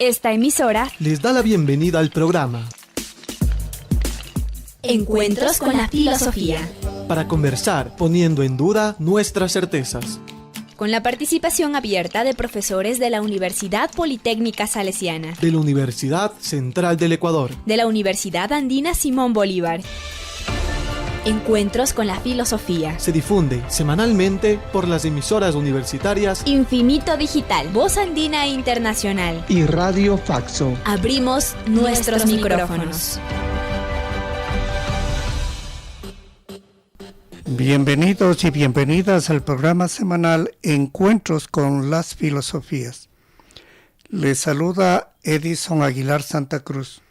Esta emisora les da la bienvenida al programa Encuentros con la Filosofía, para conversar poniendo en duda nuestras certezas, con la participación abierta de profesores de la Universidad Politécnica Salesiana, de la Universidad Central del Ecuador, de la Universidad Andina Simón Bolívar. Encuentros con la Filosofía se difunde semanalmente por las emisoras universitarias Infinito Digital, Voz Andina Internacional y Radio Faxo. Abrimos nuestros micrófonos. Bienvenidos y bienvenidas al programa semanal Encuentros con las Filosofías. Les saluda Edison Aguilar Santa Cruz.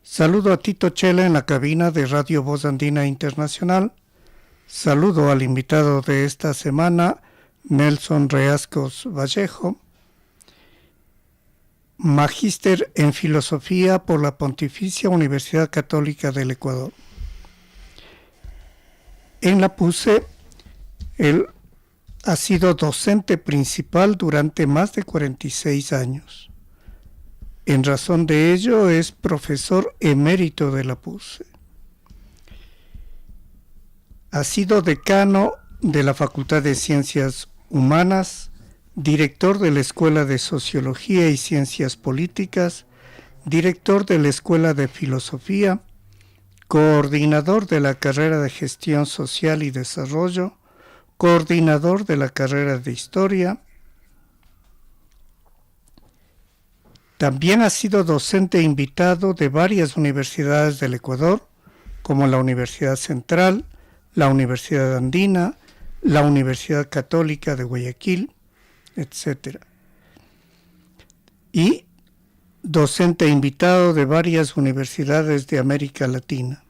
Saludo a Tito Chela en la cabina de Radio Voz Andina Internacional. Saludo al invitado de esta semana, Nelson Reascos Vallejo, magíster en Filosofía por la Pontificia Universidad Católica del Ecuador. En la PUCE, él ha sido docente principal durante más de 46 años. En razón de ello, es profesor emérito de la PUCE. Ha sido decano de la Facultad de Ciencias Humanas, director de la Escuela de Sociología y Ciencias Políticas, director de la Escuela de Filosofía, coordinador de la carrera de Gestión Social y Desarrollo, coordinador de la carrera de Historia. También ha sido docente invitado de varias universidades del Ecuador, como la Universidad Central, la Universidad Andina, la Universidad Católica de Guayaquil, etc. Y docente invitado de varias universidades de América Latina.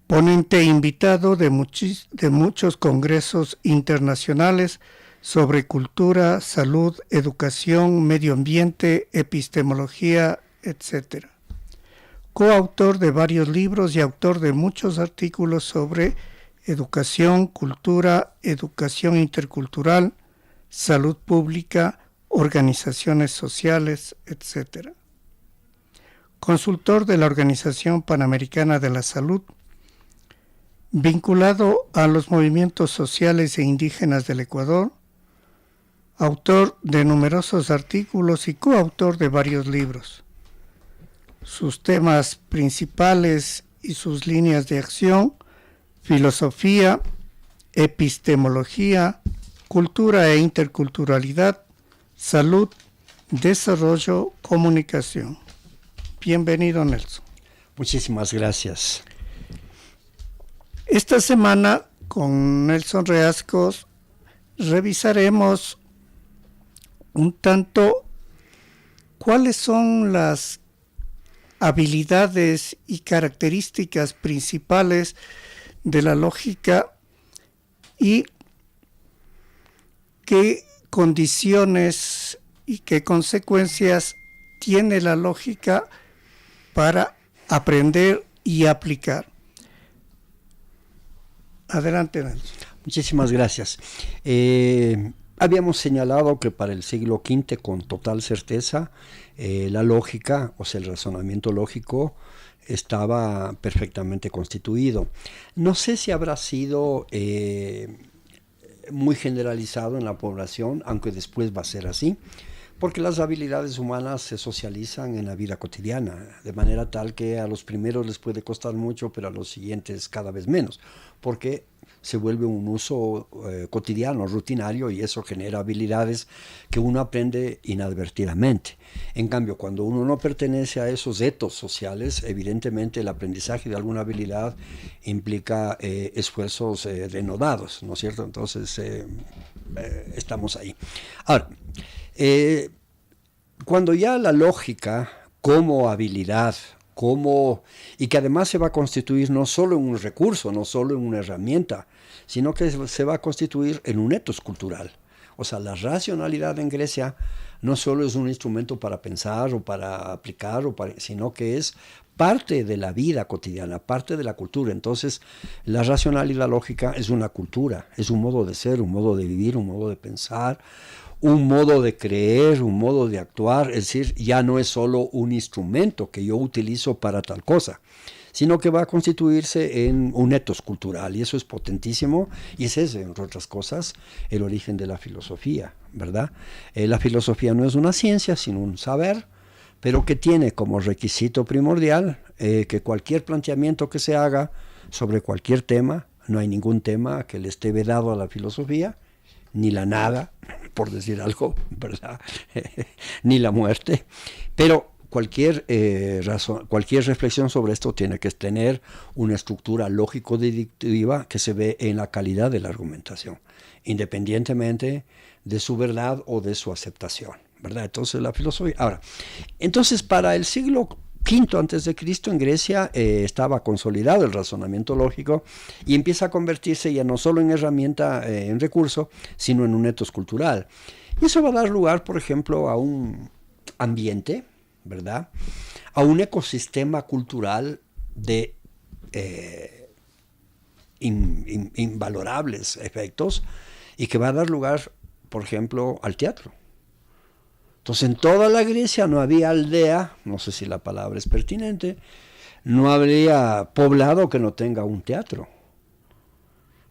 Ponente invitado de muchos congresos internacionales sobre cultura, salud, educación, medio ambiente, epistemología, etc. Coautor de varios libros y autor de muchos artículos sobre educación, cultura, educación intercultural, salud pública, organizaciones sociales, etc. Consultor de la Organización Panamericana de la Salud, vinculado a los movimientos sociales e indígenas del Ecuador, autor de numerosos artículos y coautor de varios libros. Sus temas principales y sus líneas de acción: filosofía, epistemología, cultura e interculturalidad, salud, desarrollo, comunicación. Bienvenido, Nelson. Muchísimas gracias. Esta semana, con Nelson Reascos, revisaremos un tanto cuáles son las habilidades y características principales de la lógica y qué condiciones y qué consecuencias tiene la lógica para aprender y aplicar. Adelante, Nelson. Muchísimas gracias. Habíamos señalado que para el siglo V, con total certeza, la lógica, o sea, el razonamiento lógico, estaba perfectamente constituido. No sé si habrá sido muy generalizado en la población, aunque después va a ser así, porque las habilidades humanas se socializan en la vida cotidiana, de manera tal que a los primeros les puede costar mucho, pero a los siguientes cada vez menos, porque se vuelve un uso cotidiano, rutinario, y eso genera habilidades que uno aprende inadvertidamente. En cambio, cuando uno no pertenece a esos etos sociales, evidentemente el aprendizaje de alguna habilidad implica esfuerzos denodados, ¿no es cierto? Entonces, estamos ahí. Ahora, cuando ya la lógica como habilidad, y que además se va a constituir no solo en un recurso, no solo en una herramienta, sino que se va a constituir en un etos cultural. O sea, la racionalidad en Grecia no solo es un instrumento para pensar o para aplicar, sino que es parte de la vida cotidiana, parte de la cultura. Entonces, la racionalidad lógica es una cultura, es un modo de ser, un modo de vivir, un modo de pensar, un modo de creer, un modo de actuar, es decir, ya no es solo un instrumento que yo utilizo para tal cosa, sino que va a constituirse en un ethos cultural, y eso es potentísimo, y ese es, entre otras cosas, el origen de la filosofía, ¿verdad? La filosofía no es una ciencia, sino un saber, pero que tiene como requisito primordial que cualquier planteamiento que se haga sobre cualquier tema, no hay ningún tema que le esté vedado a la filosofía, ni la nada, por decir algo, ¿verdad? Ni la muerte, pero cualquier reflexión sobre esto tiene que tener una estructura lógico-deductiva que se ve en la calidad de la argumentación, independientemente de su verdad o de su aceptación, ¿verdad? Entonces la filosofía. Ahora, entonces para el siglo V antes de Cristo en Grecia estaba consolidado el razonamiento lógico y empieza a convertirse ya no solo en herramienta, en recurso, sino en un ethos cultural. Y eso va a dar lugar, por ejemplo, a un ambiente, ¿verdad? A un ecosistema cultural de invalorables efectos y que va a dar lugar, por ejemplo, al teatro. Entonces, en toda la Grecia no había aldea, no sé si la palabra es pertinente, no habría poblado que no tenga un teatro.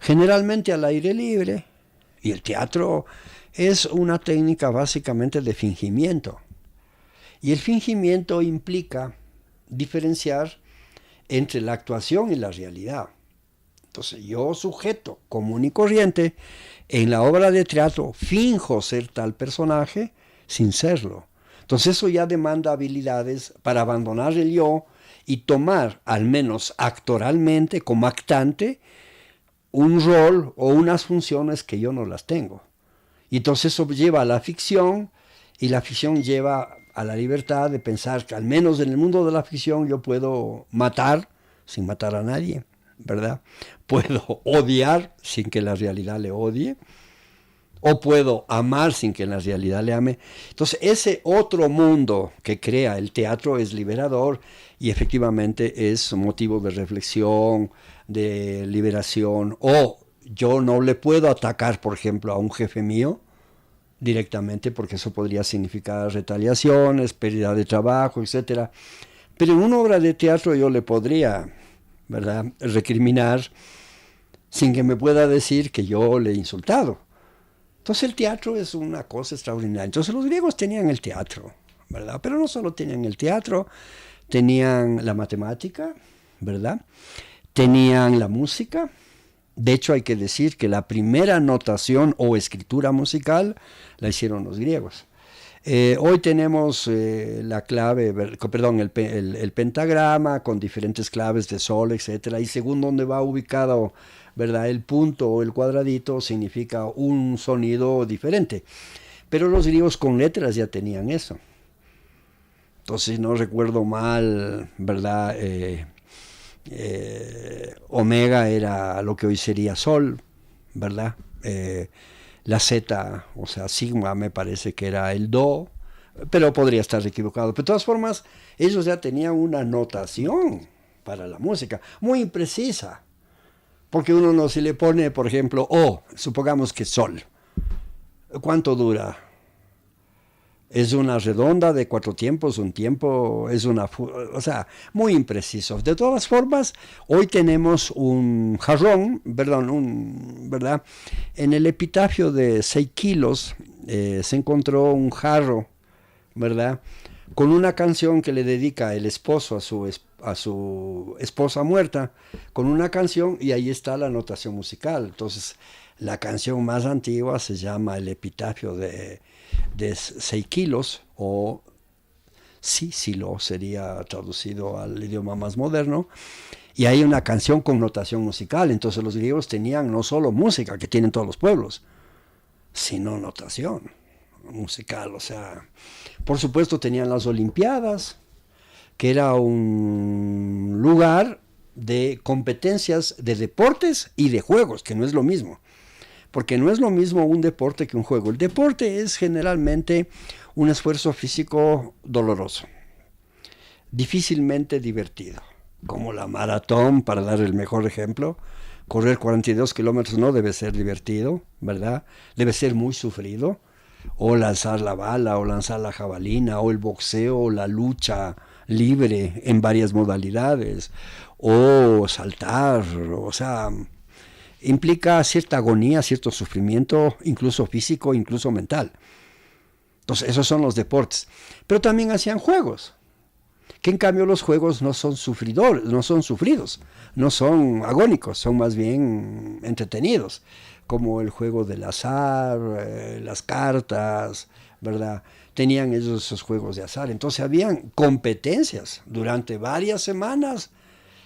Generalmente al aire libre, y el teatro es una técnica básicamente de fingimiento. Y el fingimiento implica diferenciar entre la actuación y la realidad. Entonces, yo, sujeto común y corriente, en la obra de teatro finjo ser tal personaje, sin serlo. Entonces eso ya demanda habilidades para abandonar el yo y tomar, al menos actoralmente, como actante, un rol o unas funciones que yo no las tengo. Y entonces eso lleva a la ficción, y la ficción lleva a la libertad de pensar que al menos en el mundo de la ficción yo puedo matar sin matar a nadie, ¿verdad? Puedo odiar sin que la realidad le odie, o puedo amar sin que en la realidad le ame. Entonces, ese otro mundo que crea el teatro es liberador y efectivamente es motivo de reflexión, de liberación. O yo no le puedo atacar, por ejemplo, a un jefe mío directamente, porque eso podría significar retaliaciones, pérdida de trabajo, etc. Pero en una obra de teatro yo le podría, ¿verdad?, recriminar sin que me pueda decir que yo le he insultado. Entonces el teatro es una cosa extraordinaria. Entonces los griegos tenían el teatro, ¿verdad? Pero no solo tenían el teatro, tenían la matemática, ¿verdad? Tenían la música. De hecho, hay que decir que la primera notación o escritura musical la hicieron los griegos. Hoy tenemos la clave, perdón, el pentagrama con diferentes claves de sol, etcétera, y según donde va ubicado, ¿verdad?, el punto o el cuadradito significa un sonido diferente. Pero los griegos con letras ya tenían eso. Entonces, no recuerdo mal, ¿verdad?, omega era lo que hoy sería sol, ¿verdad? La Z, o sea, sigma me parece que era el do, pero podría estar equivocado. Pero de todas formas, ellos ya tenían una notación para la música, muy imprecisa. Porque uno no se le pone, por ejemplo, supongamos que sol. ¿Cuánto dura? Es una redonda de 4 tiempos, un tiempo, es una... O sea, muy impreciso. De todas formas, hoy tenemos un jarrón, ¿verdad? En el epitafio de Seikilos se encontró un jarro, ¿verdad?, con una canción que le dedica el esposo a su esposa muerta, con una canción, y ahí está la notación musical. Entonces, la canción más antigua se llama el epitafio de Seikilos, o Sísilo sería traducido al idioma más moderno, y hay una canción con notación musical. Entonces los griegos tenían no solo música, que tienen todos los pueblos, sino notación musical. O sea, por supuesto tenían las Olimpiadas, que era un lugar de competencias de deportes y de juegos, que no es lo mismo. Porque no es lo mismo un deporte que un juego. El deporte es generalmente un esfuerzo físico doloroso, difícilmente divertido, como la maratón, para dar el mejor ejemplo. Correr 42 kilómetros no debe ser divertido, ¿verdad? Debe ser muy sufrido. o lanzar la bala, o lanzar la jabalina, o el boxeo, o la lucha libre en varias modalidades, o saltar, o sea, implica cierta agonía, cierto sufrimiento, incluso físico, incluso mental. Entonces, esos son los deportes. Pero también hacían juegos, que en cambio los juegos no son sufridos, no son agónicos, son más bien entretenidos, como el juego del azar, las cartas, ¿verdad? Tenían esos juegos de azar. Entonces habían competencias durante varias semanas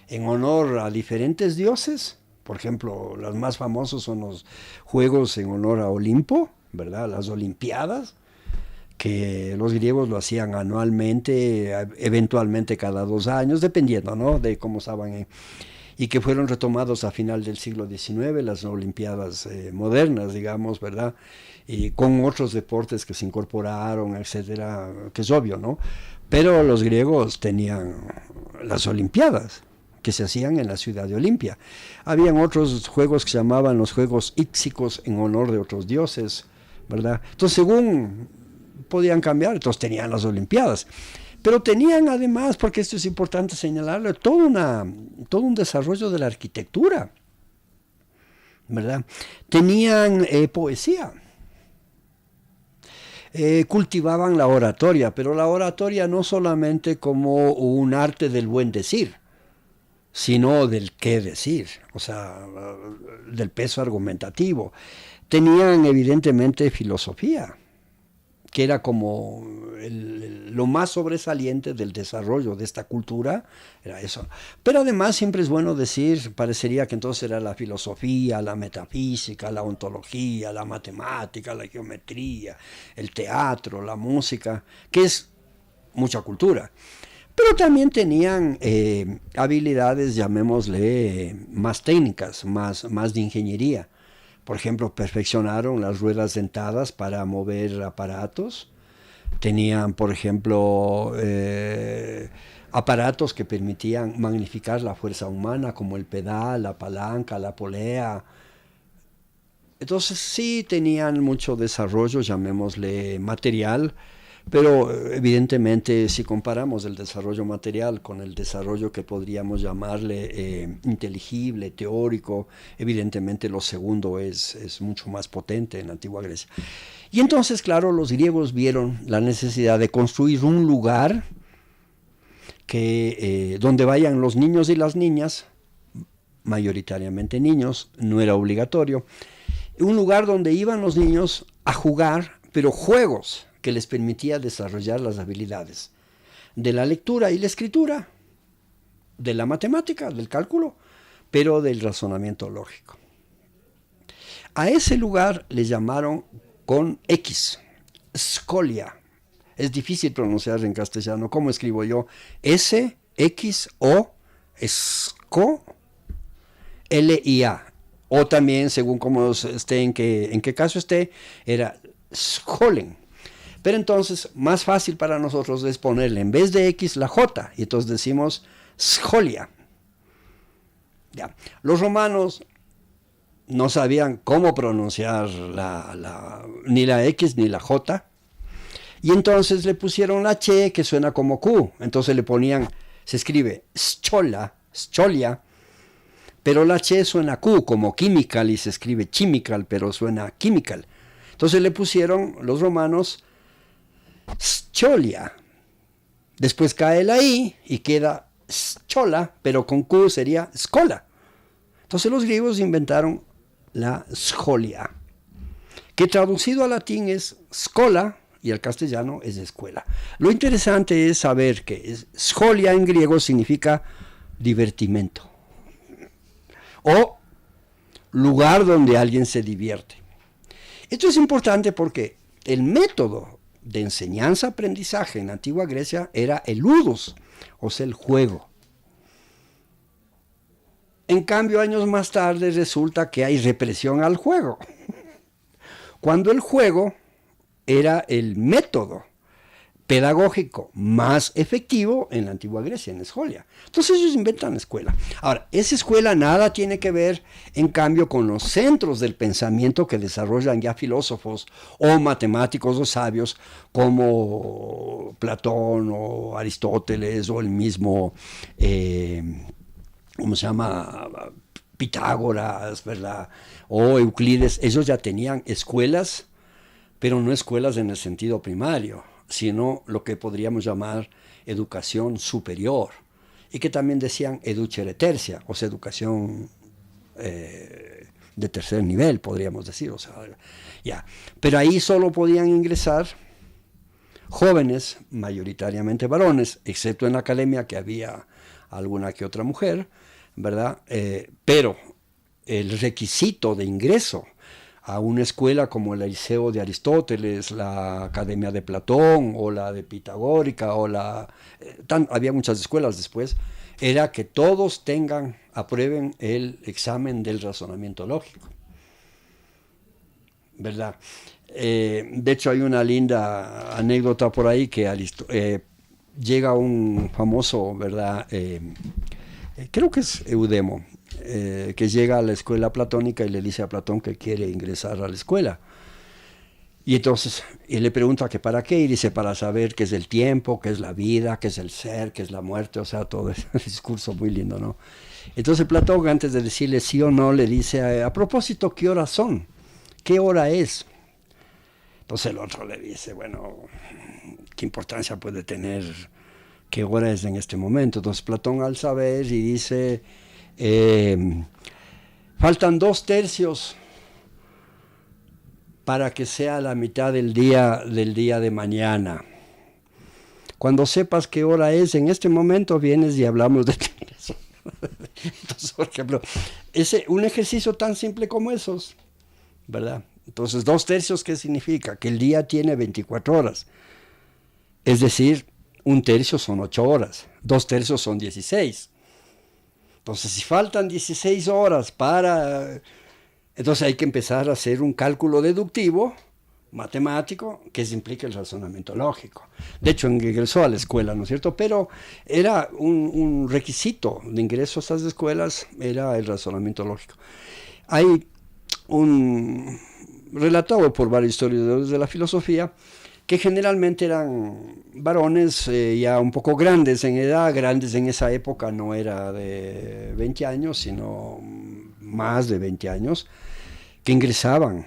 en honor a diferentes dioses. Por ejemplo, los más famosos son los juegos en honor a Olimpo, ¿verdad? Las Olimpiadas, que los griegos lo hacían anualmente, eventualmente cada 2 años, dependiendo, ¿no?, de cómo estaban, y que fueron retomados a final del siglo XIX, las Olimpiadas modernas, digamos, ¿verdad?, y con otros deportes que se incorporaron, etcétera, que es obvio, ¿no? Pero los griegos tenían las Olimpiadas, que se hacían en la ciudad de Olimpia. Habían otros juegos que se llamaban los Juegos Íxicos en honor de otros dioses, ¿verdad? Entonces, según podían cambiar, entonces tenían las Olimpiadas. Pero tenían además, porque esto es importante señalarlo, todo un desarrollo de la arquitectura, ¿verdad? Tenían poesía. Cultivaban la oratoria, pero la oratoria no solamente como un arte del buen decir, sino del qué decir, o sea, del peso argumentativo. Tenían evidentemente filosofía, que era como lo más sobresaliente del desarrollo de esta cultura, era eso. Pero además siempre es bueno decir, parecería que entonces era la filosofía, la metafísica, la ontología, la matemática, la geometría, el teatro, la música, que es mucha cultura. Pero también tenían habilidades, llamémosle, más técnicas, más de ingeniería. Por ejemplo, perfeccionaron las ruedas dentadas para mover aparatos. Tenían, por ejemplo, aparatos que permitían magnificar la fuerza humana, como el pedal, la palanca, la polea. Entonces sí tenían mucho desarrollo, llamémosle material, pero evidentemente si comparamos el desarrollo material con el desarrollo que podríamos llamarle inteligible, teórico, evidentemente lo segundo es mucho más potente en la antigua Grecia. Y entonces, claro, los griegos vieron la necesidad de construir un lugar donde vayan los niños y las niñas, mayoritariamente niños, no era obligatorio, un lugar donde iban los niños a jugar, pero juegos que les permitía desarrollar las habilidades de la lectura y la escritura, de la matemática, del cálculo, pero del razonamiento lógico. A ese lugar le llamaron con X, Scholia. Es difícil pronunciar en castellano. ¿Cómo escribo yo? S, X, O, Sco, L, I, A. O también, según cómo esté, en qué caso esté, era Scholen. Pero entonces, más fácil para nosotros es ponerle en vez de X la J, y entonces decimos Scholia. Ya. Los romanos no sabían cómo pronunciar ni la X ni la J, y entonces le pusieron la Ch, que suena como Q, entonces le ponían, se escribe Scholia, pero la Ch suena Q, como chemical, y se escribe chemical, pero suena chemical. Entonces le pusieron los romanos Scholia. Después cae la I y queda Schola, pero con Q sería Schola. Entonces los griegos inventaron la Scholia, que traducido al latín es Schola y al castellano es escuela. Lo interesante es saber que Scholia en griego significa divertimento o lugar donde alguien se divierte. Esto es importante porque el método de enseñanza-aprendizaje en la antigua Grecia era el ludus, o sea, el juego. En cambio, años más tarde resulta que hay represión al juego, cuando el juego era el método pedagógico más efectivo en la antigua Grecia, en Escolia. Entonces ellos inventan la escuela. Ahora, esa escuela nada tiene que ver, en cambio, con los centros del pensamiento que desarrollan ya filósofos o matemáticos o sabios como Platón o Aristóteles o el mismo, ¿cómo se llama?, Pitágoras, ¿verdad?, o Euclides. Ellos ya tenían escuelas, pero no escuelas en el sentido primario, sino lo que podríamos llamar educación superior, y que también decían educere tertia, o sea, educación de tercer nivel, podríamos decir, o sea, ya. Pero ahí solo podían ingresar jóvenes, mayoritariamente varones, excepto en la academia, que había alguna que otra mujer, ¿verdad? Pero el requisito de ingreso a una escuela como el Liceo de Aristóteles, la Academia de Platón o la de Pitagórica o había muchas escuelas después, era que todos aprueben el examen del razonamiento lógico, ¿verdad? De hecho hay una linda anécdota por ahí que llega un famoso, ¿verdad?, creo que es Eudemo, que llega a la escuela platónica y le dice a Platón que quiere ingresar a la escuela. Y entonces él le pregunta que para qué, y dice para saber qué es el tiempo, qué es la vida, qué es el ser, qué es la muerte, o sea, todo ese discurso muy lindo, ¿no? Entonces Platón, antes de decirle sí o no, le dice, a propósito, ¿qué horas son? ¿Qué hora es? Entonces el otro le dice, bueno, ¿qué importancia puede tener qué hora es en este momento? Entonces Platón alza a ver y dice, faltan 2/3 para que sea la mitad del día de mañana. Cuando sepas qué hora es, en este momento vienes y hablamos de eso. Entonces, por ejemplo, un ejercicio tan simple como esos, ¿verdad? Entonces, 2/3, ¿qué significa? Que el día tiene 24 horas. Es decir, 1/3 son 8 horas, 2/3 son 16. Entonces, si faltan 16 horas entonces hay que empezar a hacer un cálculo deductivo, matemático, que implica el razonamiento lógico. De hecho, ingresó a la escuela, ¿no es cierto? Pero era un requisito de ingreso a estas escuelas, era el razonamiento lógico. Hay relatado por varios historiadores de la filosofía, que generalmente eran varones ya un poco grandes en edad, grandes en esa época no era de 20 años, sino más de 20 años, que ingresaban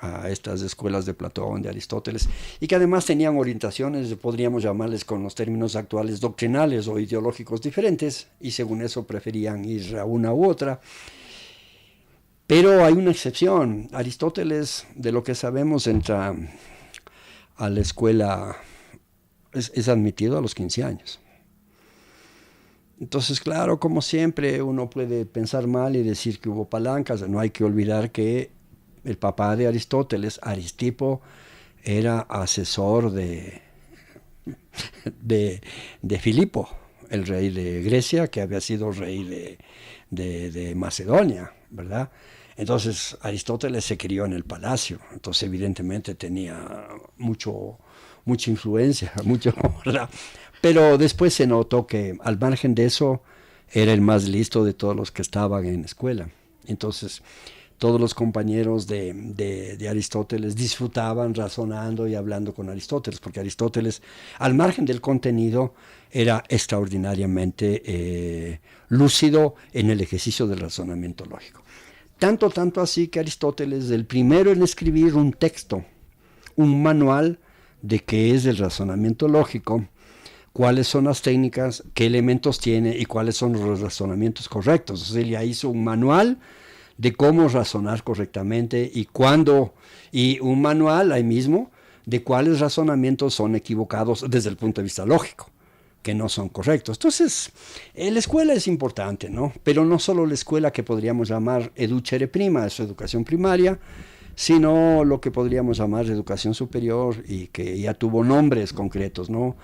a estas escuelas de Platón, de Aristóteles, y que además tenían orientaciones, podríamos llamarles con los términos actuales, doctrinales o ideológicos diferentes, y según eso preferían ir a una u otra. Pero hay una excepción. Aristóteles, de lo que sabemos, entra a la escuela, es admitido a los 15 años. Entonces, claro, como siempre, uno puede pensar mal y decir que hubo palancas. No hay que olvidar que el papá de Aristóteles, Aristipo, era asesor de Filipo, el rey de Grecia, que había sido rey de Macedonia, ¿verdad? Entonces Aristóteles se crió en el palacio, entonces evidentemente tenía mucha influencia, ¿verdad? Pero después se notó que al margen de eso era el más listo de todos los que estaban en la escuela. Entonces todos los compañeros de Aristóteles disfrutaban razonando y hablando con Aristóteles, porque Aristóteles, al margen del contenido, era extraordinariamente lúcido en el ejercicio del razonamiento lógico. Tanto así que Aristóteles, el primero en escribir un texto, un manual de qué es el razonamiento lógico, cuáles son las técnicas, qué elementos tiene y cuáles son los razonamientos correctos. Entonces él ya hizo un manual de cómo razonar correctamente y cuándo, y un manual ahí mismo de cuáles razonamientos son equivocados desde el punto de vista lógico, que no son correctos. Entonces, la escuela es importante, ¿no? Pero no solo la escuela que podríamos llamar educere prima, es educación primaria, sino lo que podríamos llamar educación superior y que ya tuvo nombres concretos, ¿no?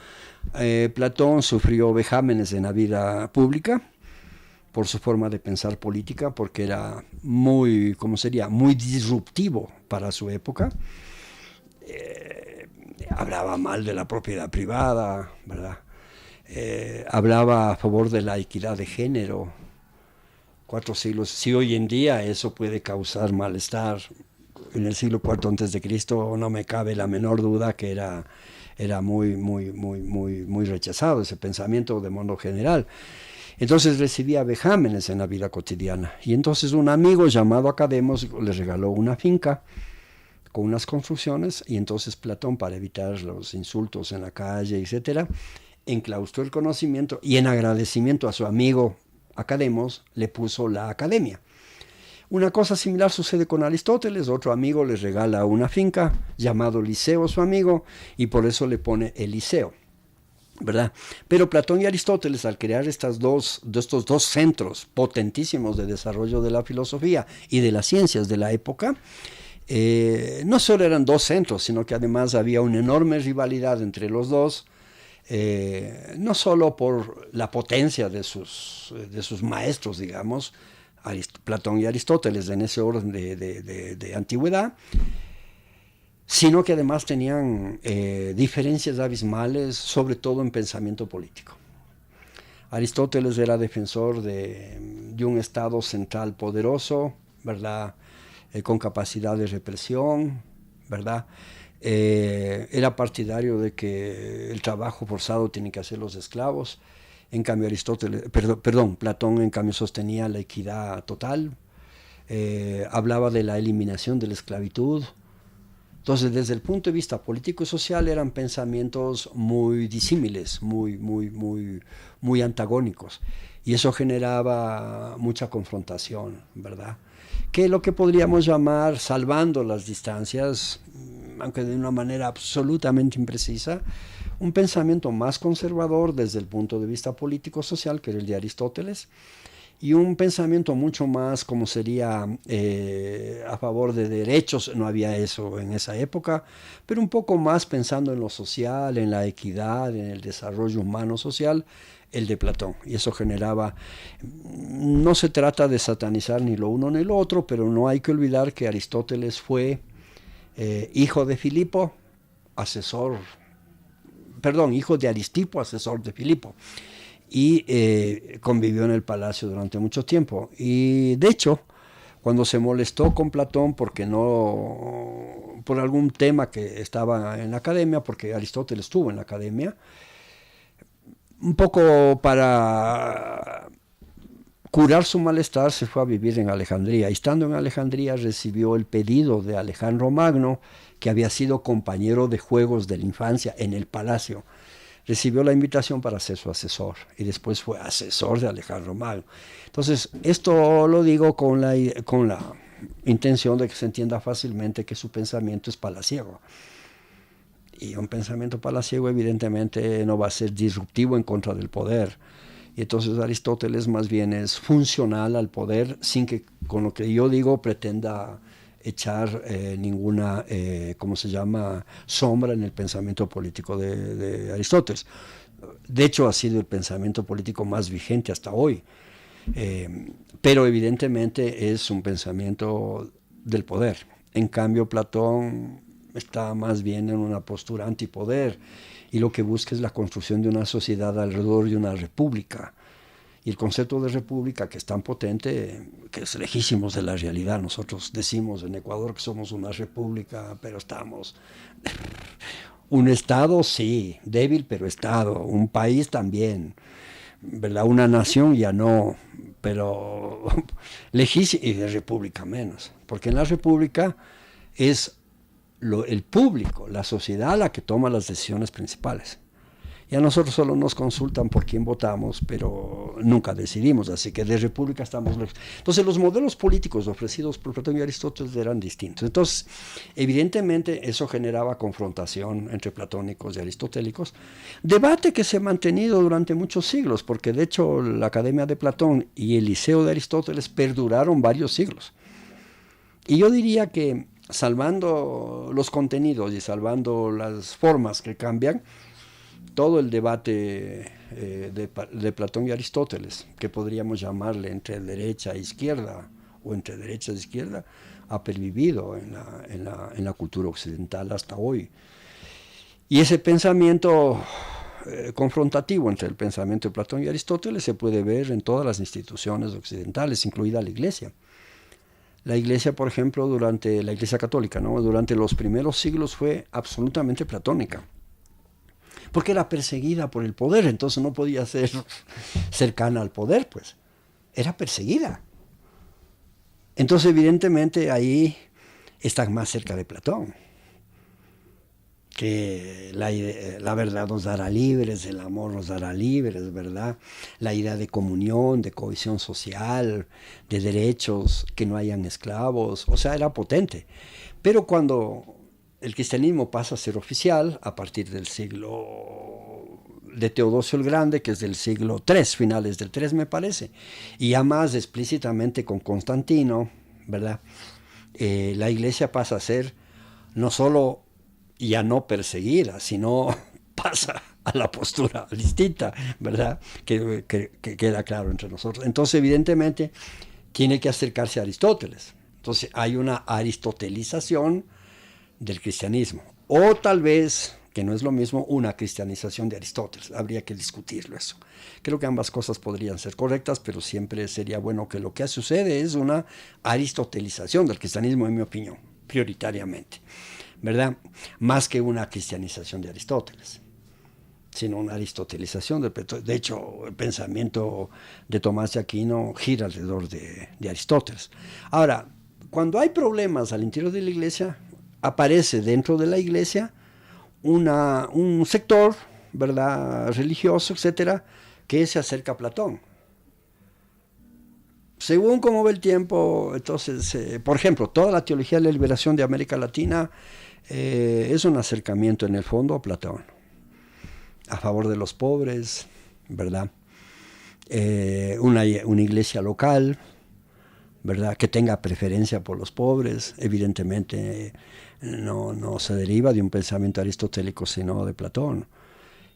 Platón sufrió vejámenes en la vida pública por su forma de pensar política, porque era muy disruptivo para su época. hablaba mal de la propiedad privada, ¿verdad? Hablaba a favor de la equidad de género. 4 siglos. Si hoy en día eso puede causar malestar, en el siglo IV antes de Cristo no me cabe la menor duda que era muy rechazado ese pensamiento de modo general. Entonces recibía vejámenes en la vida cotidiana. Y entonces un amigo llamado Academos le regaló una finca con unas construcciones, y entonces Platón, para evitar los insultos en la calle, etcétera, enclaustró el conocimiento y en agradecimiento a su amigo Academos le puso la academia. Una cosa similar sucede con Aristóteles. Otro amigo le regala una finca llamado Liceo, su amigo, y por eso le pone el Liceo, ¿verdad? Pero Platón y Aristóteles, al crear estos dos centros potentísimos de desarrollo de la filosofía y de las ciencias de la época, no solo eran 2 centros, sino que además había una enorme rivalidad entre los dos, no solo por la potencia de sus maestros, digamos, Platón y Aristóteles, en ese orden de antigüedad, sino que además tenían diferencias abismales, sobre todo en pensamiento político. Aristóteles era defensor de un Estado central poderoso, ¿verdad? Con capacidad de represión, ¿verdad? Era partidario de que el trabajo forzado tiene que hacer los esclavos. En cambio Platón en cambio sostenía la equidad total, hablaba de la eliminación de la esclavitud. Entonces, desde el punto de vista político y social eran pensamientos muy disímiles, muy antagónicos, y eso generaba mucha confrontación, ¿verdad? Que lo que podríamos llamar, salvando las distancias, aunque de una manera absolutamente imprecisa, un pensamiento más conservador desde el punto de vista político-social, que era el de Aristóteles, y un pensamiento mucho más, como sería, a favor de derechos. No había eso en esa época, pero un poco más pensando en lo social, en la equidad, en el desarrollo humano social, el de Platón. Y eso generaba, no se trata de satanizar ni lo uno ni lo otro, pero no hay que olvidar que Aristóteles fue hijo de hijo de Aristipo, asesor de Filipo, y convivió en el palacio durante mucho tiempo. Y de hecho, cuando se molestó con Platón por algún tema que estaba en la academia, porque Aristóteles estuvo en la academia, un poco para curar su malestar se fue a vivir en Alejandría, y estando en Alejandría recibió el pedido de Alejandro Magno, que había sido compañero de juegos de la infancia en el palacio. Recibió la invitación para ser su asesor, y después fue asesor de Alejandro Magno. Entonces, esto lo digo con la intención de que se entienda fácilmente que su pensamiento es palaciego. Y un pensamiento palaciego evidentemente no va a ser disruptivo en contra del poder. Y entonces Aristóteles más bien es funcional al poder, sin que, con lo que yo digo, pretenda echar ninguna, sombra en el pensamiento político de Aristóteles. De hecho, ha sido el pensamiento político más vigente hasta hoy. Pero evidentemente es un pensamiento del poder. En cambio, Platón está más bien en una postura antipoder, y lo que busca es la construcción de una sociedad alrededor de una república. Y el concepto de república, que es tan potente, que es lejísimos de la realidad. Nosotros decimos en Ecuador que somos una república, pero estamos... Un Estado, sí, débil, pero Estado. Un país también, ¿verdad? Una nación ya no, pero lejísimo, y de república menos. Porque en la república es el público, la sociedad, la que toma las decisiones principales. Y a nosotros solo nos consultan por quién votamos, pero nunca decidimos, así que de república estamos lejos. Entonces los modelos políticos ofrecidos por Platón y Aristóteles eran distintos. Entonces, evidentemente eso generaba confrontación entre platónicos y aristotélicos, debate que se ha mantenido durante muchos siglos, porque de hecho la Academia de Platón y el Liceo de Aristóteles perduraron varios siglos. Y yo diría que, salvando los contenidos y salvando las formas que cambian, todo el debate de Platón y Aristóteles, que podríamos llamarle entre derecha e izquierda, o entre derecha e izquierda, ha pervivido en la cultura occidental hasta hoy. Y ese pensamiento confrontativo entre el pensamiento de Platón y Aristóteles se puede ver en todas las instituciones occidentales, incluida la Iglesia. La Iglesia, por ejemplo, la Iglesia católica, ¿no? Durante los primeros siglos fue absolutamente platónica, porque era perseguida por el poder, entonces no podía ser cercana al poder, pues, era perseguida. Entonces, evidentemente, ahí está más cerca de Platón, que la verdad nos hará libres, el amor nos hará libres, ¿verdad? La idea de comunión, de cohesión social, de derechos, que no hayan esclavos, o sea, era potente. Pero cuando el cristianismo pasa a ser oficial, a partir del siglo de Teodosio el Grande, que es del siglo III, finales del III me parece, y ya más explícitamente con Constantino, ¿verdad? La Iglesia pasa a ser no solo ya no perseguida, sino pasa a la postura distinta, ¿verdad? Que queda claro entre nosotros. Entonces, evidentemente, tiene que acercarse a Aristóteles. Entonces, hay una aristotelización del cristianismo. O tal vez, que no es lo mismo, una cristianización de Aristóteles. Habría que discutirlo eso. Creo que ambas cosas podrían ser correctas, pero siempre sería bueno que lo que sucede es una aristotelización del cristianismo, en mi opinión, prioritariamente, ¿verdad? Más que una cristianización de Aristóteles, sino una aristotelización. De hecho, el pensamiento de Tomás de Aquino gira alrededor de Aristóteles. Ahora, cuando hay problemas al interior de la Iglesia, aparece dentro de la Iglesia un sector, ¿verdad?, religioso, etcétera, que se acerca a Platón. Según cómo ve el tiempo, entonces, por ejemplo, toda la teología de la liberación de América Latina es un acercamiento en el fondo a Platón, a favor de los pobres, ¿verdad? Una iglesia local, ¿verdad?, que tenga preferencia por los pobres, evidentemente no se deriva de un pensamiento aristotélico, sino de Platón.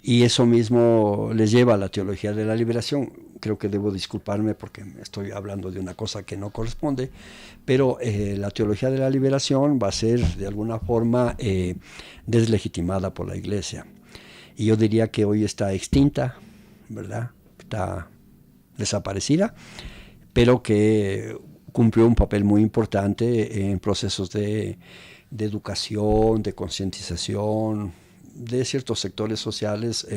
Y eso mismo les lleva a la teología de la liberación. Creo que debo disculparme porque estoy hablando de una cosa que no corresponde, pero la teología de la liberación va a ser de alguna forma deslegitimada por la Iglesia. Y yo diría que hoy está extinta, ¿verdad? Está desaparecida, pero que cumplió un papel muy importante en procesos de educación, de concientización de ciertos sectores sociales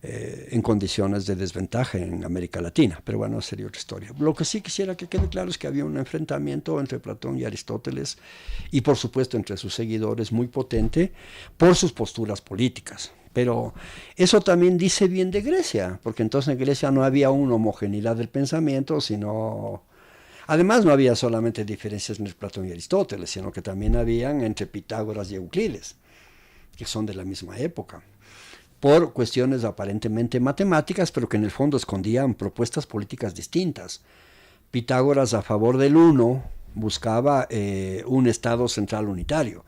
en condiciones de desventaja en América Latina. Pero bueno, sería otra historia. Lo que sí quisiera que quede claro es que había un enfrentamiento entre Platón y Aristóteles y por supuesto entre sus seguidores muy potente por sus posturas políticas. Pero eso también dice bien de Grecia, porque entonces en Grecia no había una homogeneidad del pensamiento, sino... Además no había solamente diferencias entre Platón y Aristóteles, sino que también habían entre Pitágoras y Euclides, que son de la misma época, por cuestiones aparentemente matemáticas, pero que en el fondo escondían propuestas políticas distintas. Pitágoras, a favor del uno, buscaba un estado central unitario.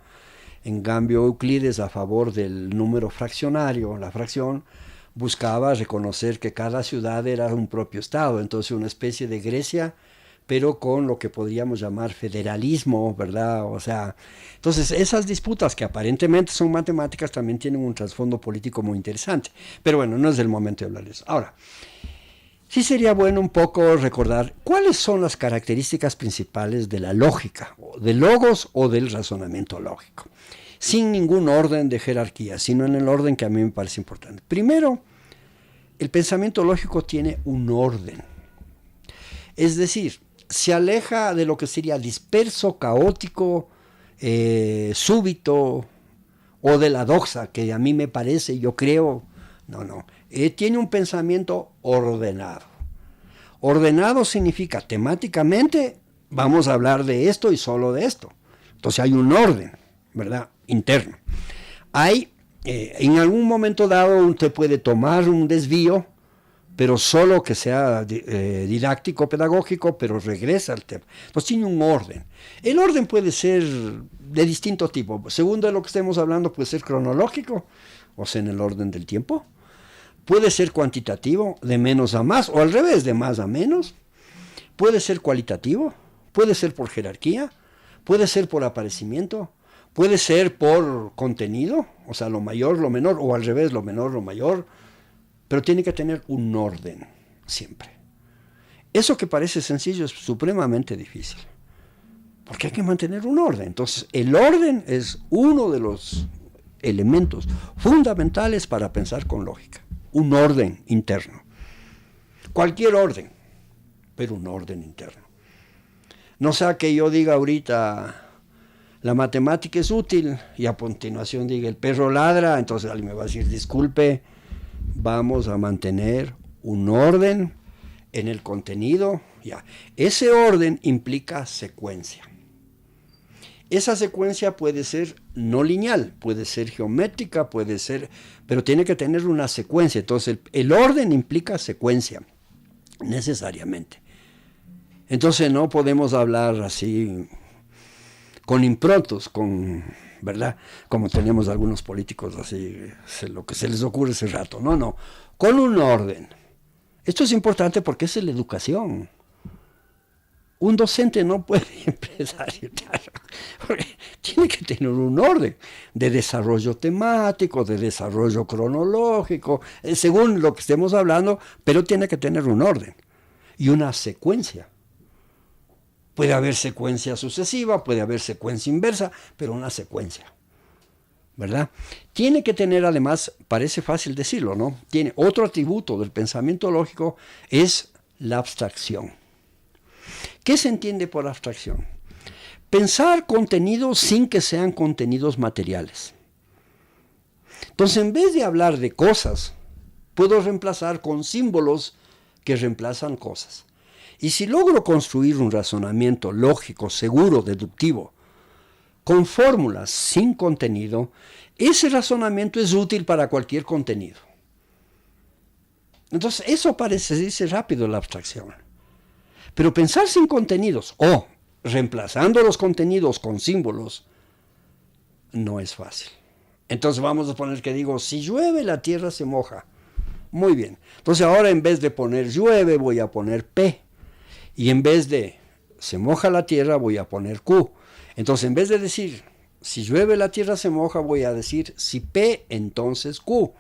En cambio, Euclides, a favor del número fraccionario, la fracción, buscaba reconocer que cada ciudad era un propio estado, entonces una especie de Grecia, pero con lo que podríamos llamar federalismo, ¿verdad? O sea, entonces esas disputas que aparentemente son matemáticas también tienen un trasfondo político muy interesante. Pero bueno, no es el momento de hablar de eso. Ahora, sí sería bueno un poco recordar cuáles son las características principales de la lógica, del logos o del razonamiento lógico, sin ningún orden de jerarquía, sino en el orden que a mí me parece importante. Primero, el pensamiento lógico tiene un orden, es decir, se aleja de lo que sería disperso, caótico, súbito, o de la doxa, que a mí me parece, yo creo, no. Tiene un pensamiento ordenado. Ordenado significa temáticamente, vamos a hablar de esto y solo de esto. Entonces hay un orden, ¿verdad?, interno. Hay, en algún momento dado, usted puede tomar un desvío, pero solo que sea didáctico, pedagógico, pero regresa al tema. Entonces tiene un orden. El orden puede ser de distinto tipo. Según de lo que estemos hablando, puede ser cronológico, o sea, en el orden del tiempo. Puede ser cuantitativo, de menos a más, o al revés, de más a menos. Puede ser cualitativo, puede ser por jerarquía, puede ser por aparecimiento, Puede ser por contenido, o sea, lo mayor, lo menor, o al revés, lo menor, lo mayor, pero tiene que tener un orden siempre. Eso que parece sencillo es supremamente difícil, porque hay que mantener un orden. Entonces, el orden es uno de los elementos fundamentales para pensar con lógica. Un orden interno. Cualquier orden, pero un orden interno. No sea que yo diga ahorita, la matemática es útil, y a continuación diga, el perro ladra, entonces alguien me va a decir, disculpe, vamos a mantener un orden en el contenido. Ya. Ese orden implica secuencia. Esa secuencia puede ser no lineal, puede ser geométrica, puede ser, pero tiene que tener una secuencia. Entonces el orden implica secuencia, necesariamente. Entonces no podemos hablar así con improntos, ¿verdad? Como tenemos algunos políticos así, lo que se les ocurre ese rato. No, con un orden. Esto es importante porque esa es la educación. Un docente no puede empezar, porque tiene que tener un orden de desarrollo temático, de desarrollo cronológico, según lo que estemos hablando, pero tiene que tener un orden y una secuencia. Puede haber secuencia sucesiva, puede haber secuencia inversa, pero una secuencia, ¿verdad? Tiene que tener además, parece fácil decirlo, ¿no? Tiene otro atributo del pensamiento lógico, es la abstracción. ¿Qué se entiende por abstracción? Pensar contenidos sin que sean contenidos materiales. Entonces, en vez de hablar de cosas, puedo reemplazar con símbolos que reemplazan cosas. Y si logro construir un razonamiento lógico, seguro, deductivo, con fórmulas sin contenido, ese razonamiento es útil para cualquier contenido. Entonces, eso parece dice rápido la abstracción. Pero pensar sin contenidos o reemplazando los contenidos con símbolos no es fácil. Entonces vamos a poner que digo, si llueve la tierra se moja. Muy bien. Entonces ahora en vez de poner llueve voy a poner P. Y en vez de se moja la tierra voy a poner Q. Entonces en vez de decir si llueve la tierra se moja voy a decir si P entonces Q.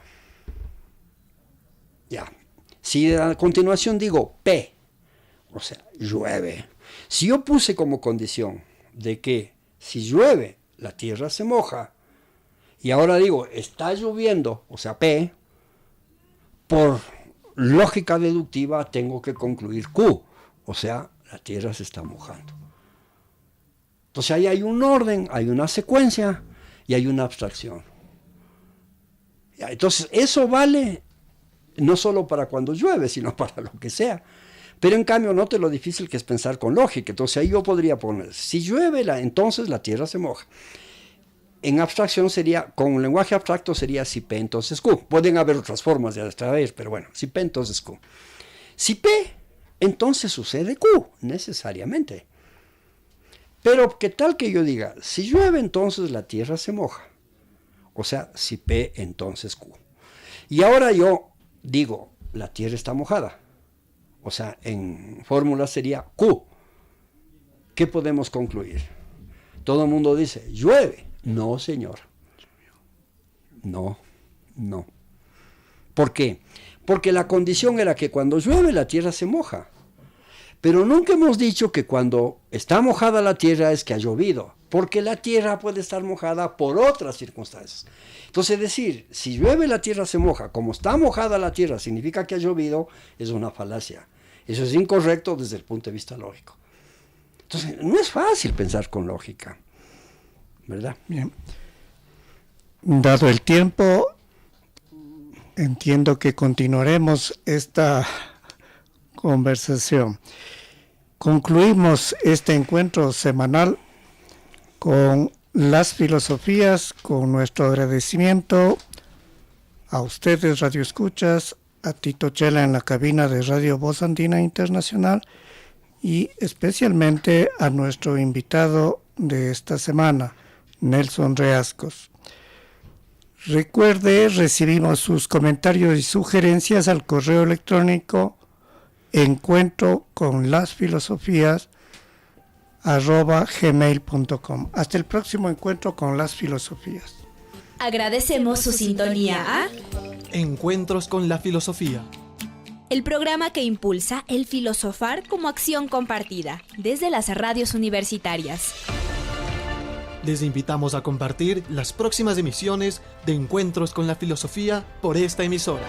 Ya. Si a continuación digo P, o sea, llueve. Si yo puse como condición de que si llueve, la tierra se moja, y ahora digo, está lloviendo, o sea, P, por lógica deductiva tengo que concluir Q, o sea, la tierra se está mojando. Entonces ahí hay un orden, hay una secuencia y hay una abstracción. Ya, entonces eso vale no solo para cuando llueve, sino para lo que sea. Pero en cambio, note lo difícil que es pensar con lógica. Entonces ahí yo podría poner, si llueve, entonces la tierra se moja. En abstracción sería, con un lenguaje abstracto sería si P, entonces Q. Pueden haber otras formas de abstraer, pero bueno, si P, entonces Q. Si P, entonces sucede Q, necesariamente. Pero ¿qué tal que yo diga, si llueve, entonces la tierra se moja? O sea, si P, entonces Q. Y ahora yo digo, la tierra está mojada. O sea, en fórmula sería Q. ¿Qué podemos concluir? Todo el mundo dice, llueve. No, señor. No. ¿Por qué? Porque la condición era que cuando llueve la tierra se moja. Pero nunca hemos dicho que cuando está mojada la tierra es que ha llovido. Porque la tierra puede estar mojada por otras circunstancias. Entonces decir, si llueve la tierra se moja, como está mojada la tierra significa que ha llovido, es una falacia. Eso es incorrecto desde el punto de vista lógico. Entonces, no es fácil pensar con lógica, ¿verdad? Bien. Dado el tiempo, entiendo que continuaremos esta conversación. Concluimos este encuentro semanal con las filosofías, con nuestro agradecimiento a ustedes, Radio Escuchas, a Tito Chela en la cabina de Radio Voz Andina Internacional y especialmente a nuestro invitado de esta semana, Nelson Reascos. Recuerde, recibimos sus comentarios y sugerencias al correo electrónico encuentroconlasfilosofías @gmail.com. Hasta el próximo encuentro con las filosofías. Agradecemos su sintonía a Encuentros con la filosofía. el programa que impulsa el filosofar como acción compartida desde las radios universitarias. Les invitamos a compartir las próximas emisiones de Encuentros con la filosofía por esta emisora.